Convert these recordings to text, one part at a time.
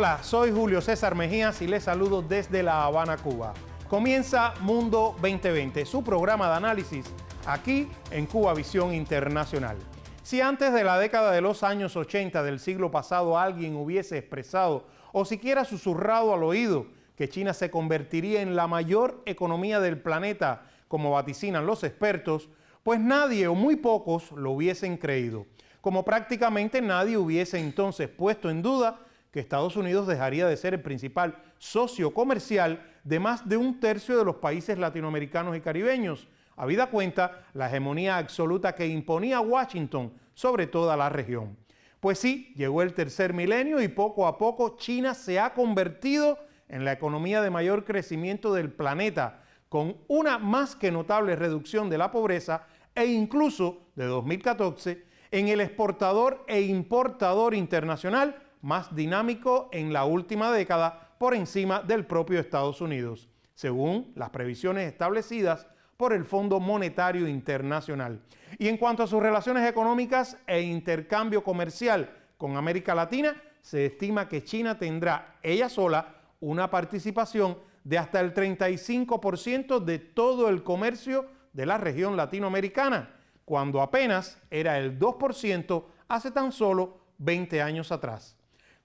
Hola, soy Julio César Mejías y les saludo desde La Habana, Cuba. Comienza Mundo 2020, su programa de análisis aquí en Cuba Visión Internacional. Si antes de la década de los años 80 del siglo pasado alguien hubiese expresado o siquiera susurrado al oído que China se convertiría en la mayor economía del planeta, como vaticinan los expertos, pues nadie o muy pocos lo hubiesen creído. Como prácticamente nadie hubiese entonces puesto en duda que Estados Unidos dejaría de ser el principal socio comercial de más de un tercio de los países latinoamericanos y caribeños, habida cuenta la hegemonía absoluta que imponía Washington sobre toda la región. Pues sí, llegó el tercer milenio y poco a poco China se ha convertido en la economía de mayor crecimiento del planeta, con una más que notable reducción de la pobreza e incluso, de 2014, en el exportador e importador internacional más dinámico en la última década por encima del propio Estados Unidos, según las previsiones establecidas por el Fondo Monetario Internacional. Y en cuanto a sus relaciones económicas e intercambio comercial con América Latina, se estima que China tendrá ella sola una participación de hasta el 35% de todo el comercio de la región latinoamericana, cuando apenas era el 2% hace tan solo 20 años atrás.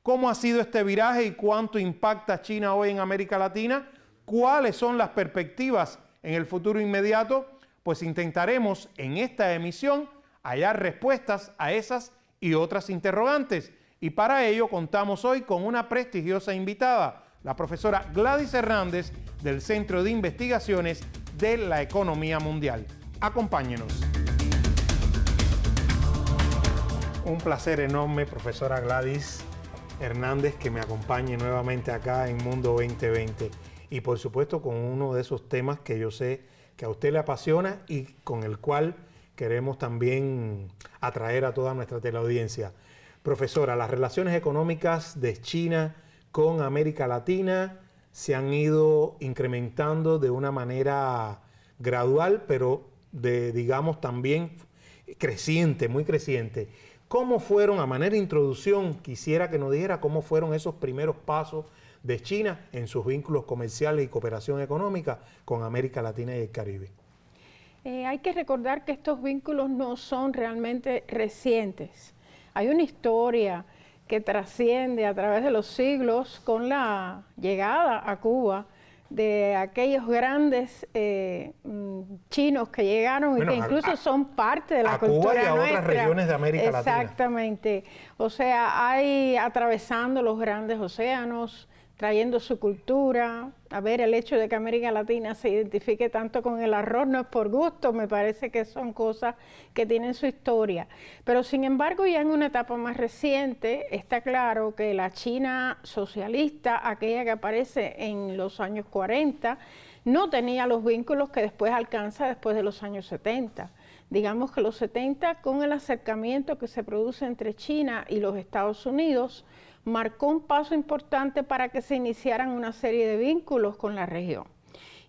¿Cómo ha sido este viraje y cuánto impacta China hoy en América Latina? ¿Cuáles son las perspectivas en el futuro inmediato? Pues intentaremos en esta emisión hallar respuestas a esas y otras interrogantes. Y para ello contamos hoy con una prestigiosa invitada, la profesora Gladys Hernández del Centro de Investigaciones de la Economía Mundial. Acompáñenos. Un placer enorme, profesora Gladys Hernández, que me acompañe nuevamente acá en Mundo 2020 y por supuesto con uno de esos temas que yo sé que a usted le apasiona y con el cual queremos también atraer a toda nuestra teleaudiencia. Profesora, las relaciones económicas de China con América Latina se han ido incrementando de una manera gradual, pero digamos también creciente, muy creciente. ¿Cómo fueron, a manera de introducción, quisiera que nos dijera cómo fueron esos primeros pasos de China en sus vínculos comerciales y cooperación económica con América Latina y el Caribe? Hay que recordar que estos vínculos no son realmente recientes. Hay una historia que trasciende a través de los siglos con la llegada a Cuba de aquellos grandes chinos que llegaron y que incluso son parte de la cultura Cuba y a nuestra. Otras regiones de América Latina. Exactamente. O sea, hay atravesando los grandes océanos, trayendo su cultura. A ver, el hecho de que América Latina se identifique tanto con el arroz no es por gusto, me parece que son cosas que tienen su historia. Pero sin embargo, ya en una etapa más reciente, está claro que la China socialista, aquella que aparece en los años 40, no tenía los vínculos que después alcanza después de los años 70. Digamos que los 70, con el acercamiento que se produce entre China y los Estados Unidos, marcó un paso importante para que se iniciaran una serie de vínculos con la región.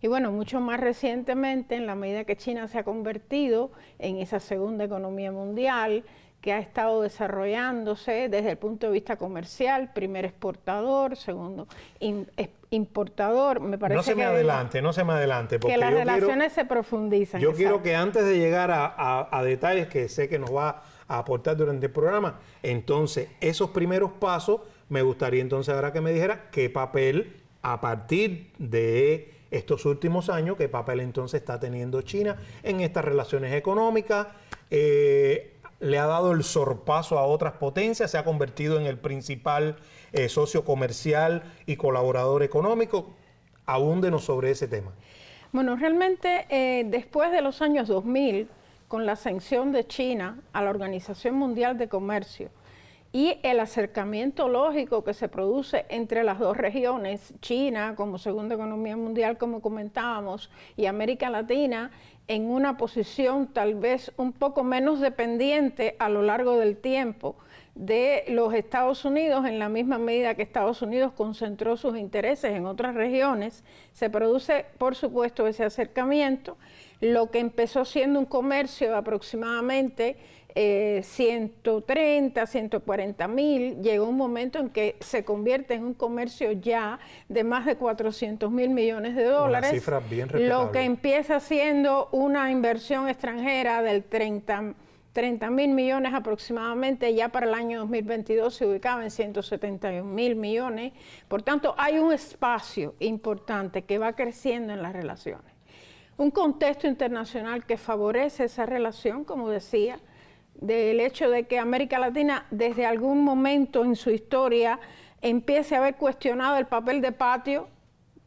Y bueno, mucho más recientemente, en la medida que China se ha convertido en esa segunda economía mundial, que ha estado desarrollándose desde el punto de vista comercial, primer exportador, segundo importador, me parece no se me adelante, porque que las relaciones se profundizan. Yo quiero que antes de llegar a detalles que sé que nos va a aportar durante el programa, entonces esos primeros pasos, me gustaría entonces ahora que me dijera qué papel a partir de estos últimos años, qué papel entonces está teniendo China en estas relaciones económicas. Le ha dado el sorpaso a otras potencias, se ha convertido en el principal socio comercial y colaborador económico. Abúndenos sobre ese tema. Bueno, realmente después de los años 2000, con la ascensión de China a la Organización Mundial de Comercio y el acercamiento lógico que se produce entre las dos regiones, China como segunda economía mundial, como comentábamos, y América Latina, en una posición tal vez un poco menos dependiente a lo largo del tiempo de los Estados Unidos, en la misma medida que Estados Unidos concentró sus intereses en otras regiones, se produce, por supuesto, ese acercamiento, lo que empezó siendo un comercio de aproximadamente 130, 140 mil, llegó un momento en que se convierte en un comercio ya de más de 400 mil millones de dólares. Una cifra bien respetable. Lo que empieza siendo una inversión extranjera del 30 mil millones aproximadamente, ya para el año 2022 se ubicaba en 171 mil millones. Por tanto, hay un espacio importante que va creciendo en las relaciones. Un contexto internacional que favorece esa relación, como decía, del hecho de que América Latina desde algún momento en su historia empiece a haber cuestionado el papel de patio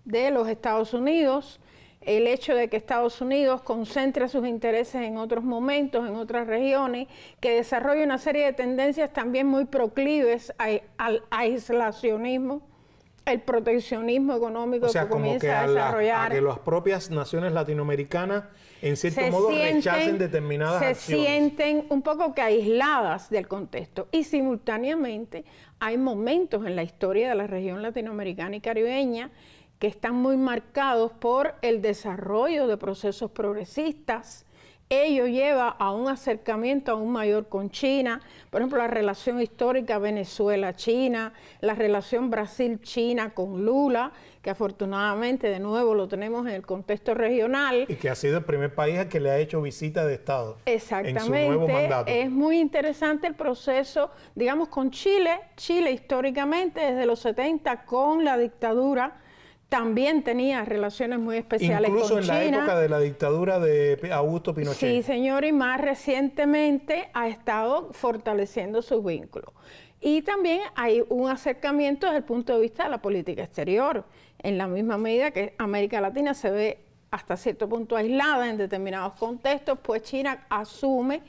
de los Estados Unidos, el hecho de que Estados Unidos concentre sus intereses en otros momentos, en otras regiones, que desarrolle una serie de tendencias también muy proclives al aislacionismo, el proteccionismo económico que comienza a desarrollar. A que las propias naciones latinoamericanas en cierto modo rechacen determinadas acciones. Se sienten un poco que aisladas del contexto y simultáneamente hay momentos en la historia de la región latinoamericana y caribeña que están muy marcados por el desarrollo de procesos progresistas. Ello lleva a un acercamiento aún mayor con China, por ejemplo, la relación histórica Venezuela-China, la relación Brasil-China con Lula, que afortunadamente de nuevo lo tenemos en el contexto regional. Y que ha sido el primer país al que le ha hecho visita de Estado. Exactamente. En su nuevo mandato. Es muy interesante el proceso, digamos, con Chile. Chile históricamente desde los 70 con la dictadura también tenía relaciones muy especiales con China. Incluso en la época de la dictadura de Augusto Pinochet. Sí, señor, y más recientemente ha estado fortaleciendo sus vínculos. Y también hay un acercamiento desde el punto de vista de la política exterior, en la misma medida que América Latina se ve hasta cierto punto aislada en determinados contextos, pues China asume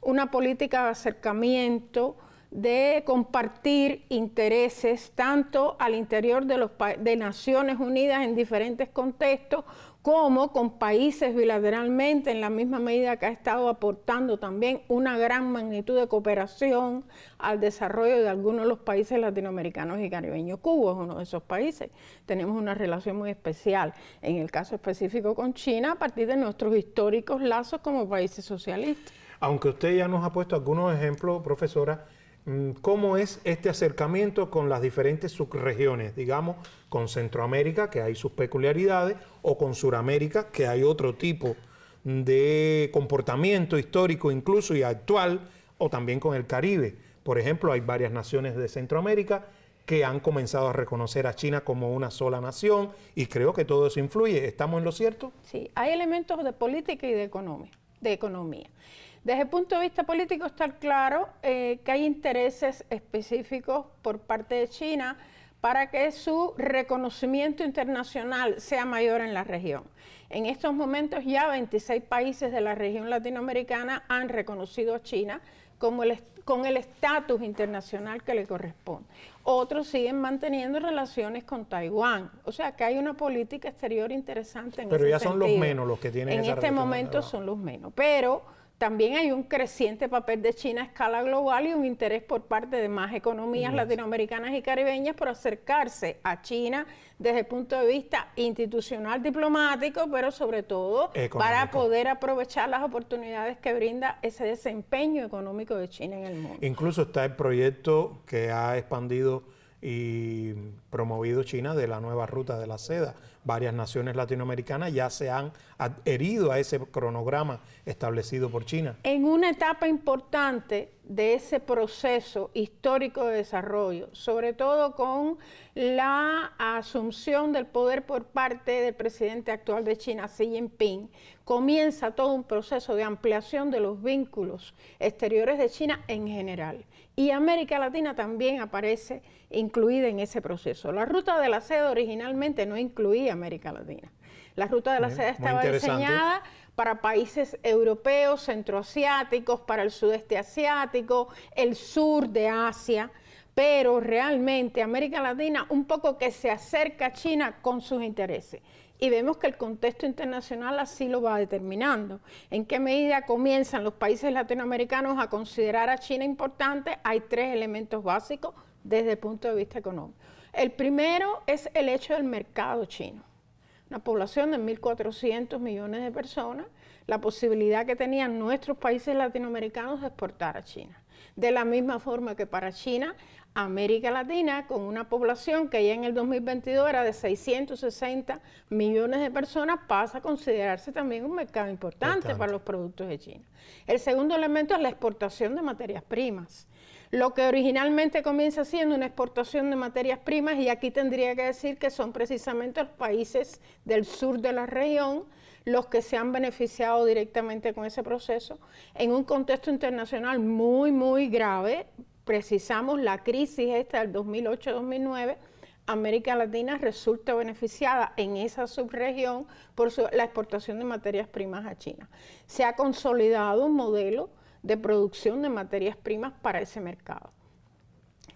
una política de acercamiento, de compartir intereses tanto al interior de Naciones Unidas en diferentes contextos como con países bilateralmente, en la misma medida que ha estado aportando también una gran magnitud de cooperación al desarrollo de algunos de los países latinoamericanos y caribeños. Cuba es uno de esos países. Tenemos una relación muy especial, en el caso específico con China, a partir de nuestros históricos lazos como países socialistas. Aunque usted ya nos ha puesto algunos ejemplos, profesora, ¿cómo es este acercamiento con las diferentes subregiones? Digamos, con Centroamérica, que hay sus peculiaridades, o con Suramérica, que hay otro tipo de comportamiento histórico incluso y actual, o también con el Caribe. Por ejemplo, hay varias naciones de Centroamérica que han comenzado a reconocer a China como una sola nación y creo que todo eso influye. ¿Estamos en lo cierto? Sí, hay elementos de política y de economía. Desde el punto de vista político está claro que hay intereses específicos por parte de China para que su reconocimiento internacional sea mayor en la región. En estos momentos ya 26 países de la región latinoamericana han reconocido a China con el estatus internacional que le corresponde. Otros siguen manteniendo relaciones con Taiwán. O sea que hay una política exterior interesante en ese sentido. Pero ya son los menos los que tienen esa relación. En este momento son los menos. Pero también hay un creciente papel de China a escala global y un interés por parte de más economías latinoamericanas y caribeñas por acercarse a China desde el punto de vista institucional, diplomático, pero sobre todo económico, para poder aprovechar las oportunidades que brinda ese desempeño económico de China en el mundo. Incluso está el proyecto que ha expandido y promovido China de la nueva ruta de la seda. Varias naciones latinoamericanas ya se han adherido a ese cronograma establecido por China. En una etapa importante de ese proceso histórico de desarrollo, sobre todo con la asunción del poder por parte del presidente actual de China, Xi Jinping, comienza todo un proceso de ampliación de los vínculos exteriores de China en general. Y América Latina también aparece incluida en ese proceso. La ruta de la seda originalmente no incluía América Latina. La ruta de la seda estaba diseñada para países europeos, centroasiáticos, para el sudeste asiático, el sur de Asia, pero realmente América Latina un poco que se acerca a China con sus intereses. Y vemos que el contexto internacional así lo va determinando. ¿En qué medida comienzan los países latinoamericanos a considerar a China importante? Hay tres elementos básicos desde el punto de vista económico. El primero es el hecho del mercado chino. una población de 1.400 millones de personas, la posibilidad que tenían nuestros países latinoamericanos de exportar a China. De la misma forma que para China, América Latina, con una población que ya en el 2022 era de 660 millones de personas, pasa a considerarse también un mercado importante para los productos de China. El segundo elemento es la exportación de materias primas. Lo que originalmente comienza siendo una exportación de materias primas, y aquí tendría que decir que son precisamente los países del sur de la región los que se han beneficiado directamente con ese proceso, en un contexto internacional muy, muy grave. Precisamos la crisis esta del 2008-2009, América Latina resulta beneficiada en esa subregión por la exportación de materias primas a China. Se ha consolidado un modelo de producción de materias primas para ese mercado.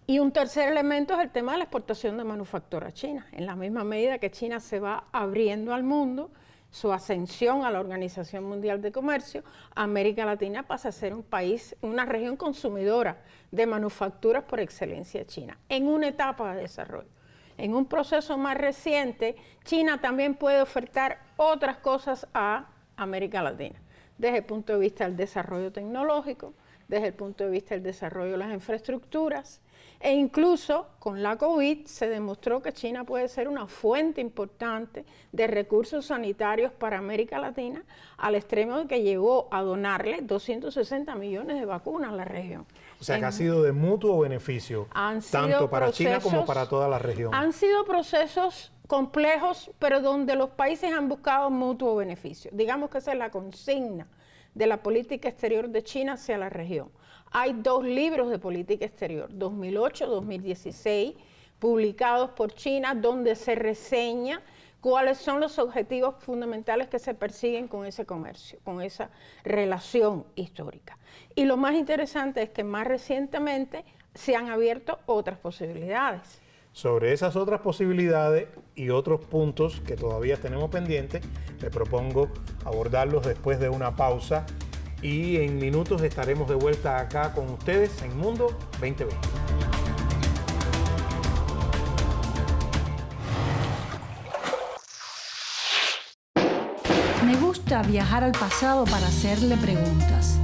Y un tercer elemento es el tema de la exportación de manufactura a China. En la misma medida que China se va abriendo al mundo, su ascensión a la Organización Mundial de Comercio, América Latina pasa a ser un país, una región consumidora de manufacturas por excelencia china, en una etapa de desarrollo. En un proceso más reciente, China también puede ofertar otras cosas a América Latina, desde el punto de vista del desarrollo tecnológico, desde el punto de vista del desarrollo de las infraestructuras, e incluso con la COVID se demostró que China puede ser una fuente importante de recursos sanitarios para América Latina, al extremo de que llegó a donarle 260 millones de vacunas a la región. O sea, que ha sido de mutuo beneficio, tanto para China como para toda la región. Han sido procesos complejos, pero donde los países han buscado mutuo beneficio. Digamos que esa es la consigna de la política exterior de China hacia la región. Hay 2 libros de política exterior, 2008-2016, publicados por China, donde se reseña cuáles son los objetivos fundamentales que se persiguen con ese comercio, con esa relación histórica. Y lo más interesante es que más recientemente se han abierto otras posibilidades. Sobre esas otras posibilidades y otros puntos que todavía tenemos pendientes, le propongo abordarlos después de una pausa y en minutos estaremos de vuelta acá con ustedes en Mundo 2020. Me gusta viajar al pasado para hacerle preguntas.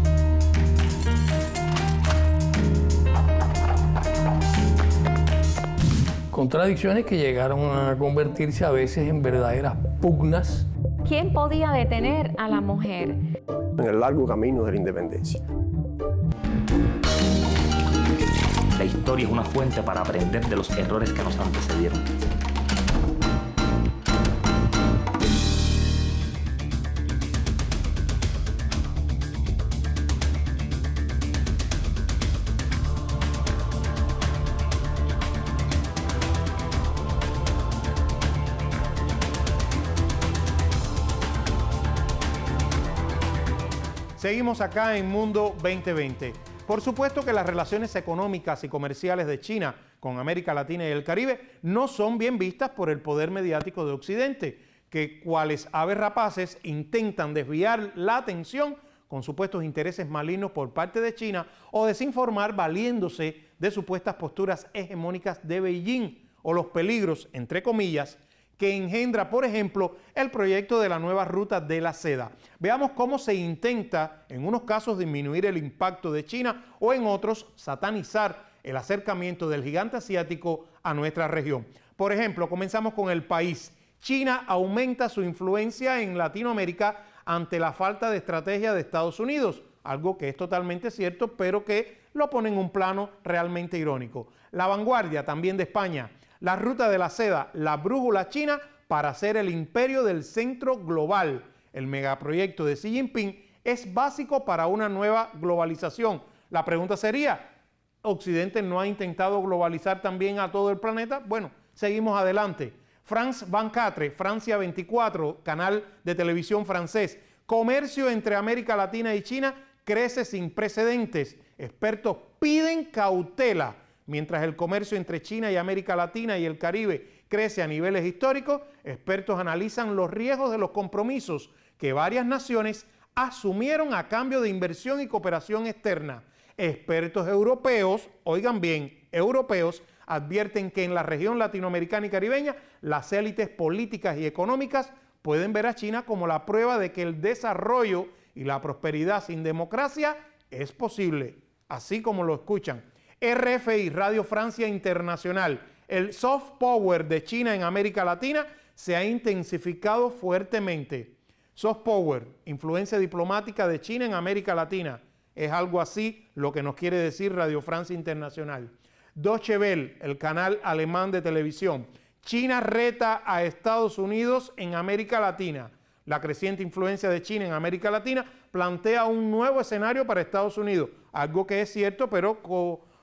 Contradicciones que llegaron a convertirse a veces en verdaderas pugnas. ¿Quién podía detener a la mujer en el largo camino de la independencia? La historia es una fuente para aprender de los errores que nos antecedieron. Seguimos acá en Mundo 2020. Por supuesto que las relaciones económicas y comerciales de China con América Latina y el Caribe no son bien vistas por el poder mediático de Occidente, que cuales aves rapaces intentan desviar la atención con supuestos intereses malignos por parte de China o desinformar valiéndose de supuestas posturas hegemónicas de Beijing o los peligros, entre comillas, que engendra, por ejemplo, el proyecto de la nueva ruta de la seda. Veamos cómo se intenta, en unos casos, disminuir el impacto de China o en otros, satanizar el acercamiento del gigante asiático a nuestra región. Por ejemplo, comenzamos con el país. China aumenta su influencia en Latinoamérica ante la falta de estrategia de Estados Unidos, algo que es totalmente cierto, pero que lo pone en un plano realmente irónico. La Vanguardia, también de España. La ruta de la seda, la brújula china para ser el imperio del centro global. El megaproyecto de Xi Jinping es básico para una nueva globalización. La pregunta sería, ¿Occidente no ha intentado globalizar también a todo el planeta? Bueno, seguimos adelante. France 24, Francia 24, canal de televisión francés. Comercio entre América Latina y China crece sin precedentes. Expertos piden cautela. Mientras el comercio entre China y América Latina y el Caribe crece a niveles históricos, expertos analizan los riesgos de los compromisos que varias naciones asumieron a cambio de inversión y cooperación externa. Expertos europeos, oigan bien, europeos, advierten que en la región latinoamericana y caribeña las élites políticas y económicas pueden ver a China como la prueba de que el desarrollo y la prosperidad sin democracia es posible, así como lo escuchan. RFI, Radio Francia Internacional, el soft power de China en América Latina se ha intensificado fuertemente. Soft power, influencia diplomática de China en América Latina, es algo así lo que nos quiere decir Radio Francia Internacional. Deutsche Welle, el canal alemán de televisión. China reta a Estados Unidos en América Latina. La creciente influencia de China en América Latina plantea un nuevo escenario para Estados Unidos, algo que es cierto, pero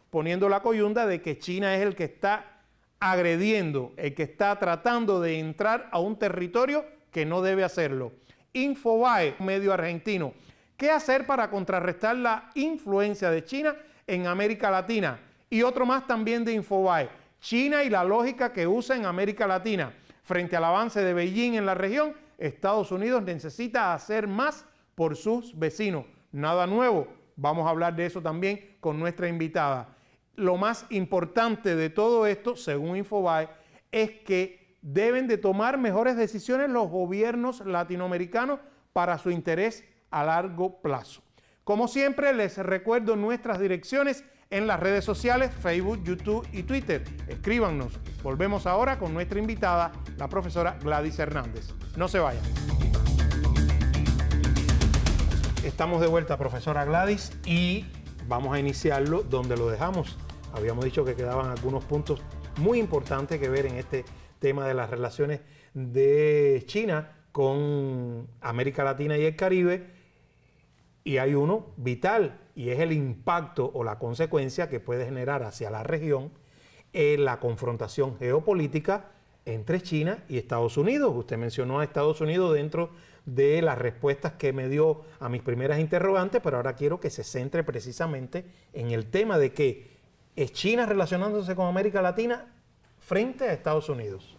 poniendo la coyunda de que China es el que está agrediendo, el que está tratando de entrar a un territorio que no debe hacerlo. Infobae, medio argentino. ¿Qué hacer para contrarrestar la influencia de China en América Latina? Y otro más también de Infobae. China y la lógica que usa en América Latina. Frente al avance de Beijing en la región, Estados Unidos necesita hacer más por sus vecinos. Nada nuevo. Vamos a hablar de eso también con nuestra invitada. Lo más importante de todo esto, según Infobae, es que deben de tomar mejores decisiones los gobiernos latinoamericanos para su interés a largo plazo. Como siempre, les recuerdo nuestras direcciones en las redes sociales, Facebook, YouTube y Twitter. Escríbanos. Volvemos ahora con nuestra invitada, la profesora Gladys Hernández. No se vayan. Estamos de vuelta, profesora Gladys, y vamos a iniciarlo donde lo dejamos. Habíamos dicho que quedaban algunos puntos muy importantes que ver en este tema de las relaciones de China con América Latina y el Caribe, y hay uno vital, y es el impacto o la consecuencia que puede generar hacia la región la confrontación geopolítica entre China y Estados Unidos. Usted mencionó a Estados Unidos dentro de las respuestas que me dio a mis primeras interrogantes, pero ahora quiero que se centre precisamente en el tema de que es China relacionándose con América Latina frente a Estados Unidos.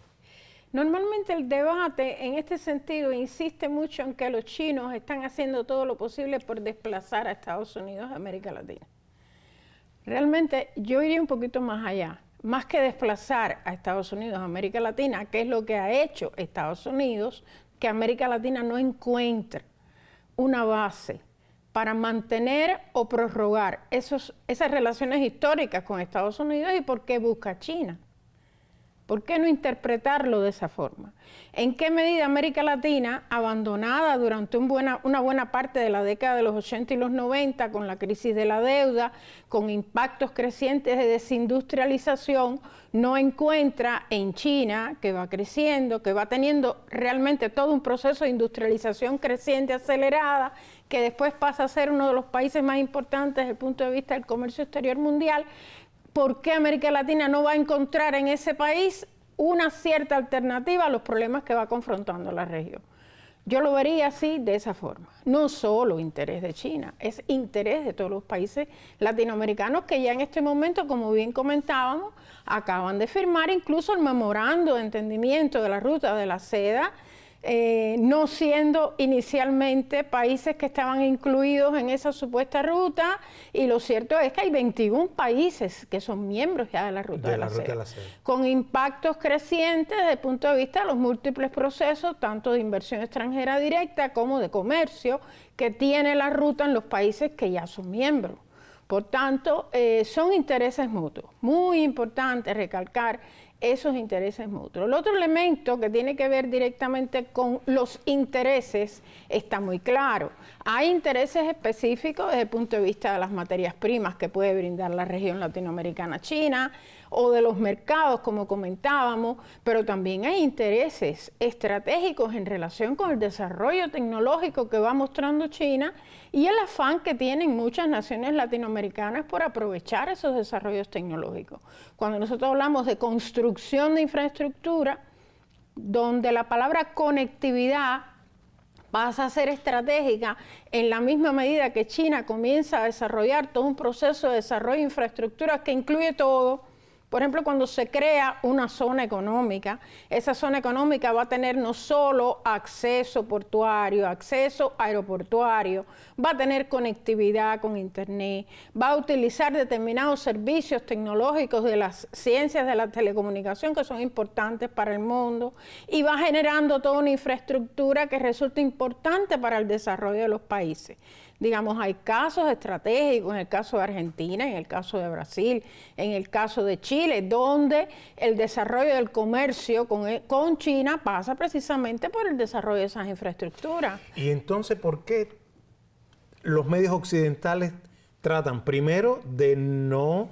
Normalmente el debate en este sentido insiste mucho en que los chinos están haciendo todo lo posible por desplazar a Estados Unidos de América Latina. Realmente yo iría un poquito más allá. Más que desplazar a Estados Unidos a América Latina, que es lo que ha hecho Estados Unidos, que América Latina no encuentre una base para mantener o prorrogar esas relaciones históricas con Estados Unidos. ¿Y por qué busca China? ¿Por qué no interpretarlo de esa forma? ¿En qué medida América Latina, abandonada durante una buena parte de la década de los 80 y los 90, con la crisis de la deuda, con impactos crecientes de desindustrialización, no encuentra en China, que va creciendo, que va teniendo realmente todo un proceso de industrialización creciente, acelerada, que después pasa a ser uno de los países más importantes desde el punto de vista del comercio exterior mundial? ¿Por qué América Latina no va a encontrar en ese país una cierta alternativa a los problemas que va confrontando la región? Yo lo vería así, de esa forma. No solo interés de China, es interés de todos los países latinoamericanos que ya en este momento, como bien comentábamos, acaban de firmar incluso el memorando de entendimiento de la ruta de la seda, no siendo inicialmente países que estaban incluidos en esa supuesta ruta, y lo cierto es que hay 21 países que son miembros ya de la ruta de la seda, con impactos crecientes desde el punto de vista de los múltiples procesos, tanto de inversión extranjera directa como de comercio, que tiene la ruta en los países que ya son miembros. Por tanto, son intereses mutuos. Muy importante recalcar esos intereses mutuos. El otro elemento que tiene que ver directamente con los intereses está muy claro. Hay intereses específicos desde el punto de vista de las materias primas que puede brindar la región latinoamericana China, o de los mercados, como comentábamos, pero también hay intereses estratégicos en relación con el desarrollo tecnológico que va mostrando China y el afán que tienen muchas naciones latinoamericanas por aprovechar esos desarrollos tecnológicos. Cuando nosotros hablamos de construcción de infraestructura, donde la palabra conectividad pasa a ser estratégica en la misma medida que China comienza a desarrollar todo un proceso de desarrollo de infraestructuras que incluye todo, Por ejemplo, cuando se crea una zona económica, esa zona económica va a tener no solo acceso portuario, acceso aeroportuario, va a tener conectividad con internet, va a utilizar determinados servicios tecnológicos de las ciencias de la telecomunicación que son importantes para el mundo y va generando toda una infraestructura que resulta importante para el desarrollo de los países. Digamos, hay casos estratégicos, en el caso de Argentina, en el caso de Brasil, en el caso de Chile, donde el desarrollo del comercio con China pasa precisamente por el desarrollo de esas infraestructuras. Y entonces, ¿por qué los medios occidentales tratan primero de no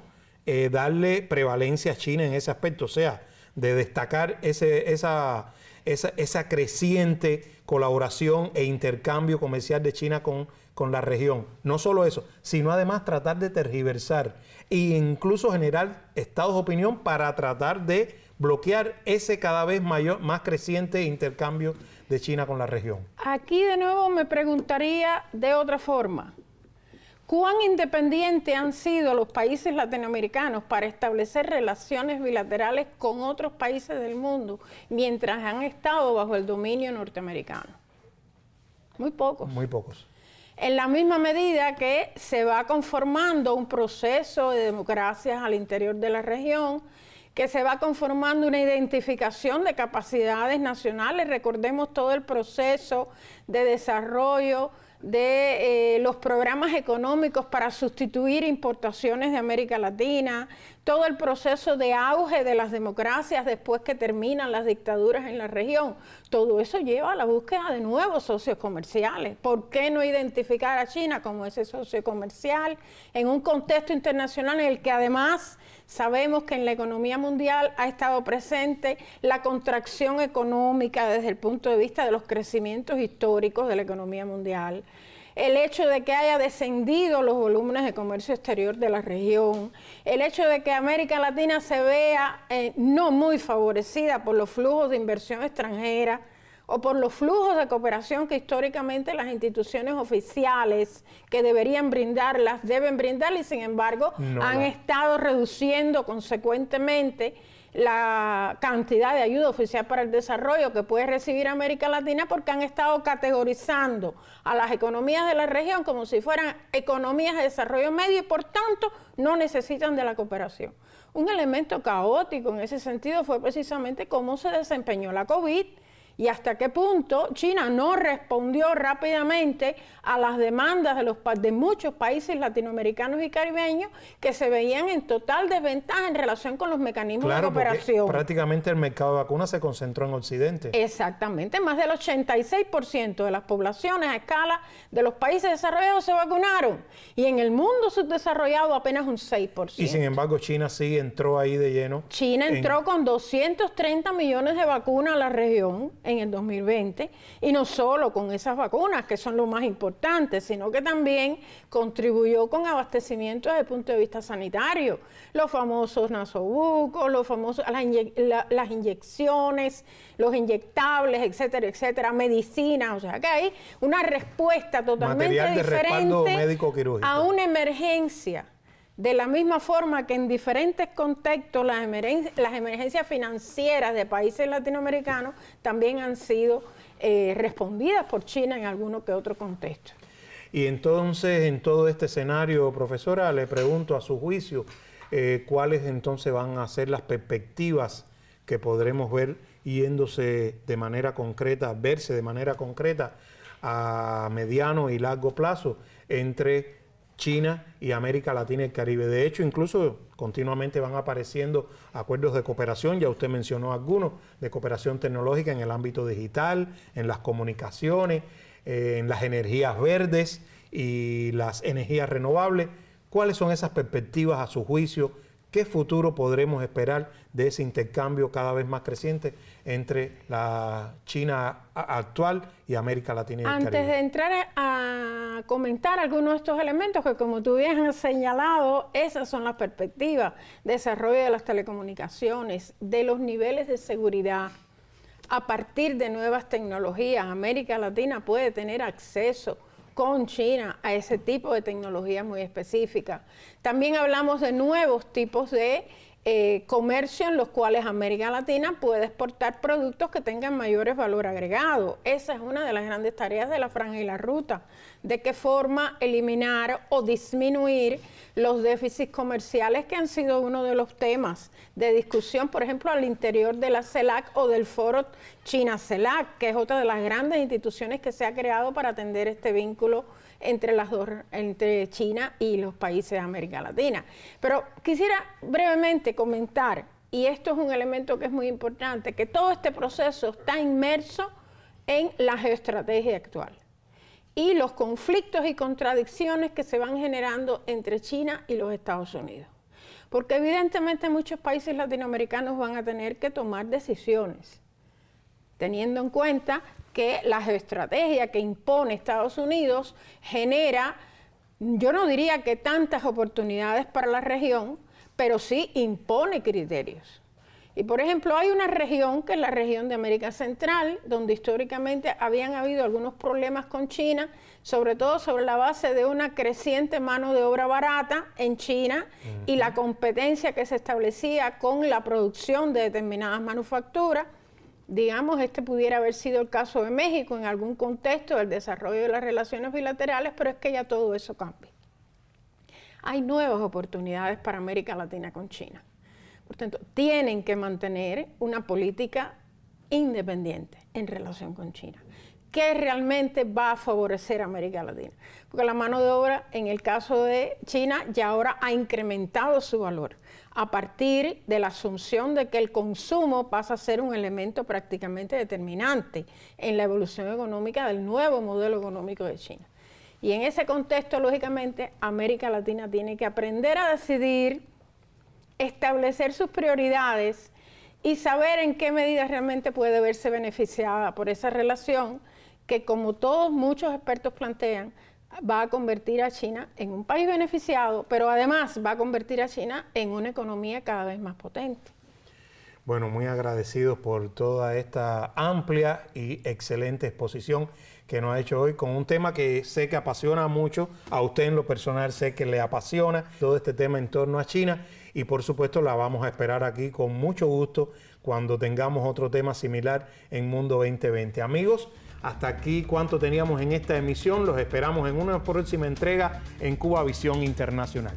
darle prevalencia a China en ese aspecto? O sea, de destacar esa creciente colaboración e intercambio comercial de China con la región. No solo eso, sino además tratar de tergiversar e incluso generar estados de opinión para tratar de bloquear ese cada vez más creciente intercambio de China con la región. Aquí de nuevo me preguntaría de otra forma. ¿Cuán independientes han sido los países latinoamericanos para establecer relaciones bilaterales con otros países del mundo mientras han estado bajo el dominio norteamericano? Muy pocos. Muy pocos. En la misma medida que se va conformando un proceso de democracias al interior de la región, que se va conformando una identificación de capacidades nacionales. Recordemos todo el proceso de desarrollo de los programas económicos para sustituir importaciones de América Latina, todo el proceso de auge de las democracias después que terminan las dictaduras en la región. Todo eso lleva a la búsqueda de nuevos socios comerciales. ¿Por qué no identificar a China como ese socio comercial en un contexto internacional en el que además sabemos que en la economía mundial ha estado presente la contracción económica desde el punto de vista de los crecimientos históricos de la economía mundial? El hecho de que haya descendido los volúmenes de comercio exterior de la región, el hecho de que América Latina se vea no muy favorecida por los flujos de inversión extranjera o por los flujos de cooperación que históricamente las instituciones oficiales que deberían brindarlas deben brindar y sin embargo han estado reduciendo consecuentemente la cantidad de ayuda oficial para el desarrollo que puede recibir América Latina porque han estado categorizando a las economías de la región como si fueran economías de desarrollo medio y por tanto no necesitan de la cooperación. Un elemento caótico en ese sentido fue precisamente cómo se desempeñó la COVID y hasta qué punto China no respondió rápidamente a las demandas de muchos países latinoamericanos y caribeños que se veían en total desventaja en relación con los mecanismos de cooperación. Prácticamente el mercado de vacunas se concentró en Occidente. Exactamente, más del 86% de las poblaciones a escala de los países desarrollados se vacunaron y en el mundo subdesarrollado apenas un 6%. Y sin embargo China sí entró ahí de lleno. China entró con 230 millones de vacunas a la región en el 2020, y no solo con esas vacunas, que son lo más importante, sino que también contribuyó con abastecimiento desde el punto de vista sanitario. Los famosos nasobucos, las inyecciones, los inyectables, etcétera, etcétera, medicina, o sea que hay una respuesta totalmente diferente a una emergencia. De la misma forma que en diferentes contextos las emergencias financieras de países latinoamericanos también han sido respondidas por China en alguno que otro contexto. Y entonces, en todo este escenario, profesora, le pregunto a su juicio, ¿cuáles entonces van a ser las perspectivas que podremos ver yéndose de manera concreta, verse de manera concreta a mediano y largo plazo entre China y América Latina y el Caribe? De hecho, incluso continuamente van apareciendo acuerdos de cooperación, ya usted mencionó algunos, de cooperación tecnológica en el ámbito digital, en las comunicaciones, en las energías verdes y las energías renovables. ¿Cuáles son esas perspectivas a su juicio? ¿Qué futuro podremos esperar de ese intercambio cada vez más creciente entre la China actual y América Latina y el Caribe? Antes de entrar a comentar algunos de estos elementos que, como tú bien has señalado, esas son las perspectivas: desarrollo de las telecomunicaciones, de los niveles de seguridad. A partir de nuevas tecnologías, América Latina puede tener acceso con China a ese tipo de tecnología muy específica. También hablamos de nuevos tipos de comercio en los cuales América Latina puede exportar productos que tengan mayores valor agregado. Esa es una de las grandes tareas de la Franja y la Ruta. De qué forma eliminar o disminuir los déficits comerciales que han sido uno de los temas de discusión, por ejemplo, al interior de la CELAC o del foro China-CELAC, que es otra de las grandes instituciones que se ha creado para atender este vínculo entre China y los países de América Latina. Pero quisiera brevemente comentar, y esto es un elemento que es muy importante, que todo este proceso está inmerso en la geoestrategia actual y los conflictos y contradicciones que se van generando entre China y los Estados Unidos. Porque evidentemente muchos países latinoamericanos van a tener que tomar decisiones, teniendo en cuenta que la geoestrategia que impone Estados Unidos genera, yo no diría que tantas oportunidades para la región, pero sí impone criterios. Y por ejemplo, hay una región que es la región de América Central, donde históricamente habían habido algunos problemas con China, sobre todo sobre la base de una creciente mano de obra barata en China y la competencia que se establecía con la producción de determinadas manufacturas. Digamos, este pudiera haber sido el caso de México en algún contexto del desarrollo de las relaciones bilaterales, pero es que ya todo eso cambia. Hay nuevas oportunidades para América Latina con China. Por tanto, tienen que mantener una política independiente en relación con China, que realmente va a favorecer a América Latina. Porque la mano de obra, en el caso de China, ya ahora ha incrementado su valor a partir de la asunción de que el consumo pasa a ser un elemento prácticamente determinante en la evolución económica del nuevo modelo económico de China. Y en ese contexto, lógicamente, América Latina tiene que aprender a decidir, establecer sus prioridades y saber en qué medida realmente puede verse beneficiada por esa relación que, como todos muchos expertos plantean, va a convertir a China en un país beneficiado, pero además va a convertir a China en una economía cada vez más potente. Bueno, muy agradecidos por toda esta amplia y excelente exposición que nos ha hecho hoy con un tema que sé que apasiona mucho, a usted en lo personal sé que le apasiona todo este tema en torno a China y por supuesto la vamos a esperar aquí con mucho gusto cuando tengamos otro tema similar en Mundo 2020. Amigos, hasta aquí cuánto teníamos en esta emisión, los esperamos en una próxima entrega en Cuba Visión Internacional.